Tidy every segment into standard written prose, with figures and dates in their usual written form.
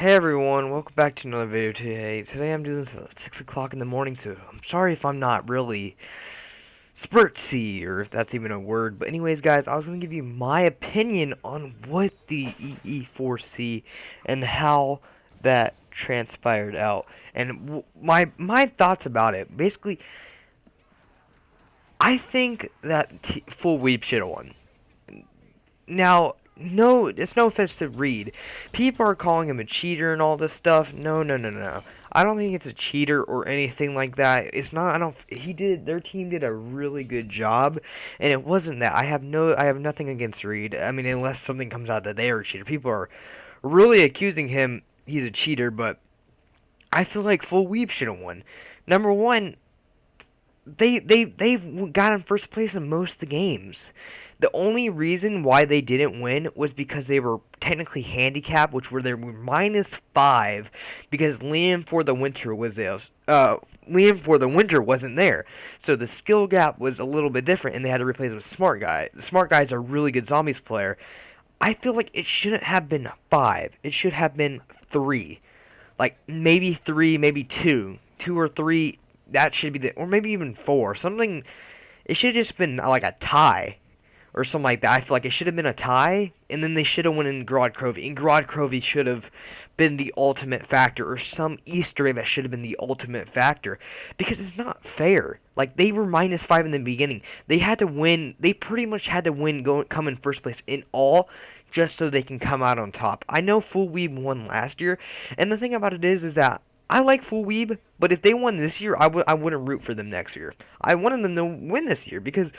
Hey everyone, welcome back to another video today. Today I'm doing this at 6 o'clock in the morning, so I'm sorry if I'm not really spurtsy, or if that's even a word. But anyways, guys, I was going to give you my opinion on what the EE4C and how that transpired out. And my thoughts about it. Basically, I think that Full Weeb should have won. Now, no, it's no offense to Reed. People are calling him a cheater and all this stuff. No, no, no, no. I don't think it's a cheater or anything like that. It's not. I don't. Their team did a really good job, and it wasn't that. I have nothing against Reed. I mean, unless something comes out that they are a cheater. People are really accusing him he's a cheater, but I feel like Full Weeb should have won. Number one, they've got in first place in most of the games. The only reason why they didn't win was because they were technically handicapped, which were they were -5 because Liam for the Winter wasn't there. So the skill gap was a little bit different, and they had to replace it with Smart Guy. The Smart Guy is a really good zombies player. I feel like it shouldn't have been 5. It should have been 3. Like maybe 3, maybe 2. 2 or 3, that should be or maybe even 4. Something, it should have just been like a tie or something like that. I feel like it should have been a tie, and then they should have won in Grod Crovey. And Grod Crovey should have been the ultimate factor, or some Easter egg that should have been the ultimate factor, because it's not fair. Like, they were -5 in the beginning. They had to win. They pretty much had to win, come in first place in all, just so they can come out on top. I know Full Weeb won last year, and the thing about it is that I like Full Weeb, but if they won this year, I wouldn't root for them next year. I wanted them to win this year because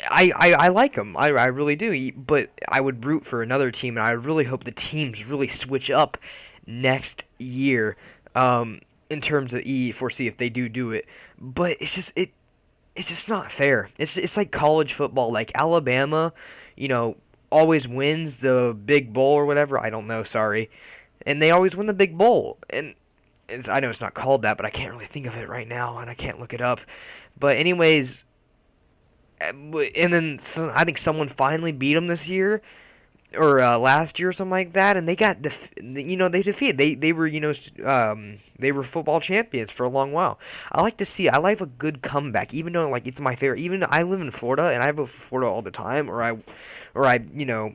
I like them. I really do. But I would root for another team, and I really hope the teams really switch up next year in terms of EE4C if they do it. But it's just not fair. It's like college football. Like Alabama, always wins the Big Bowl or whatever. I don't know. Sorry, and they always win the Big Bowl. And I know it's not called that, but I can't really think of it right now, and I can't look it up. But anyways. And then I think someone finally beat them this year or last year or something like that, and they got they defeated. They were they were football champions for a long while. I like a good comeback, even though like it's my favorite. Even I live in Florida and I vote for Florida all the time, or I you know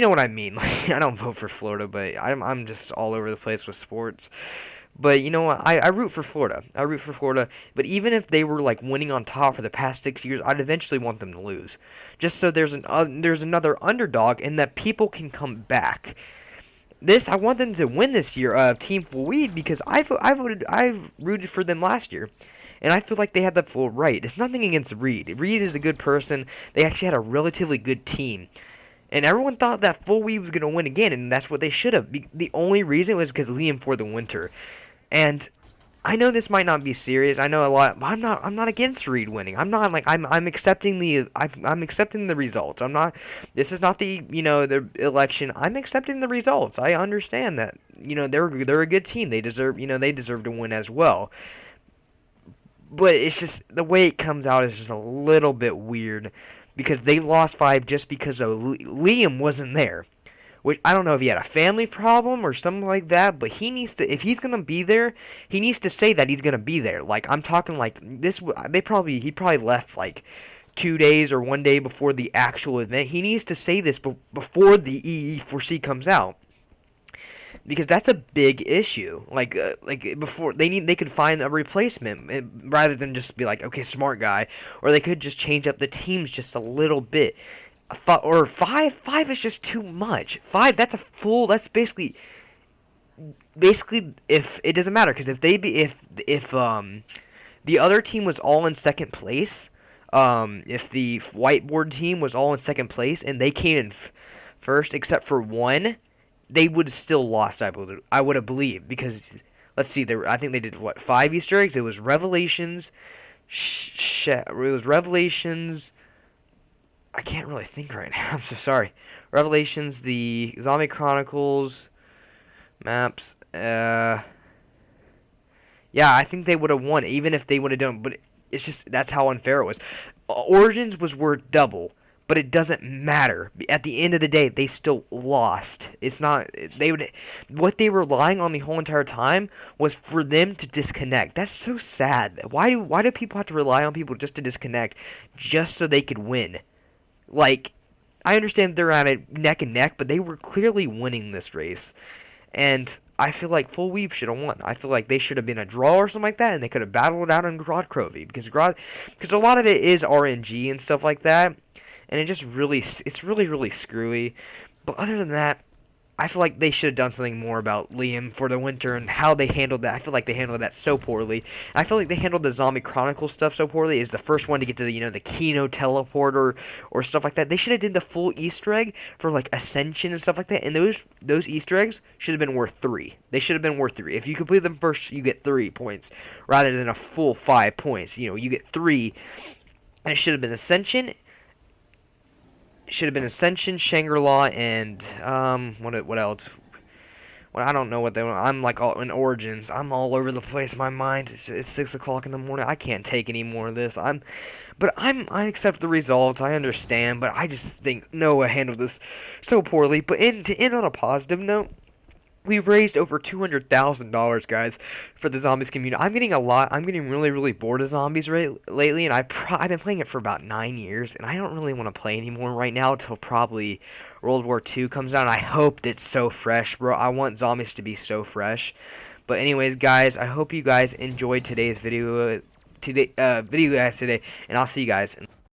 what I mean. Like, I don't vote for Florida, but I'm just all over the place with sports. But you know what? I root for Florida. I root for Florida. But even if they were like winning on top for the past 6 years, I'd eventually want them to lose, just so there's another underdog and that people can come back. I want them to win this year, Team Full Weed, because I've rooted for them last year, and I feel like they had the full right. It's nothing against Reed. Reed is a good person. They actually had a relatively good team. And everyone thought that Full Weed was going to win again, and that's what they should have. The only reason was because Liam for the Winter. And I know this might not be serious. I know a lot, but I'm not against Reed winning. I'm accepting I'm accepting the results. This is not the the election. I'm accepting the results. I understand that they're a good team. They deserve to win as well. But it's just the way it comes out is just a little bit weird, because they lost 5 just because Liam wasn't there. Which, I don't know if he had a family problem or something like that, but if he's gonna be there, he needs to say that he's gonna be there. Like, I'm talking like this, he probably left like 2 days or 1 day before the actual event. He needs to say this before the EE4C comes out, because that's a big issue. Like before they could find a replacement rather than just be like, okay, Smart Guy, or they could just change up the teams just a little bit. Or 5 is just too much. 5, that's basically if it doesn't matter, because if the other team was all in second place, if the whiteboard team was all in second place and they came in first except for one, they would have still lost. I would have believed, because let's see, I think they did 5 Easter eggs. It was Revelations. It was Revelations. I can't really think right now. I'm so sorry. Revelations, the Zombie Chronicles, maps. Yeah, I think they would have won even if they would have done. But it's just that's how unfair it was. Origins was worth double, but it doesn't matter. At the end of the day, they still lost. It's not what they were relying on the whole entire time was for them to disconnect. That's so sad. Why do people have to rely on people just to disconnect just so they could win? Like, I understand they're at it neck and neck, but they were clearly winning this race. And I feel like Full Weeb should have won. I feel like they should have been a draw or something like that, and they could have battled it out on Grodd Crovey, because a lot of it is RNG and stuff like that, and it's really screwy. But other than that, I feel like they should have done something more about Liam for the winter and how they handled that. I feel like they handled that so poorly. I feel like they handled the Zombie Chronicles stuff so poorly. Is the first one to get to the Kino teleporter or stuff like that. They should have did the full Easter egg for like Ascension and stuff like that. And those Easter eggs should have been worth 3. They should have been worth 3. If you complete them first, you get 3 points rather than a full 5 points. You get 3, and it should have been Ascension. Should have been Ascension, Shangri-La, and what else? Well, I don't know what they want. I'm like all in Origins. I'm all over the place. My mind. It's 6 o'clock in the morning. I can't take any more of this. I accept the results. I understand, but I just think Noah handled this so poorly. But to end on a positive note, we raised over $200,000, guys, for the zombies community. I'm getting really bored of zombies lately, and I've been playing it for about 9 years, and I don't really want to play anymore right now until probably World War II comes out. And I hope that's so fresh, bro. I want zombies to be so fresh. But anyways, guys, I hope you guys enjoyed today's video, and I'll see you guys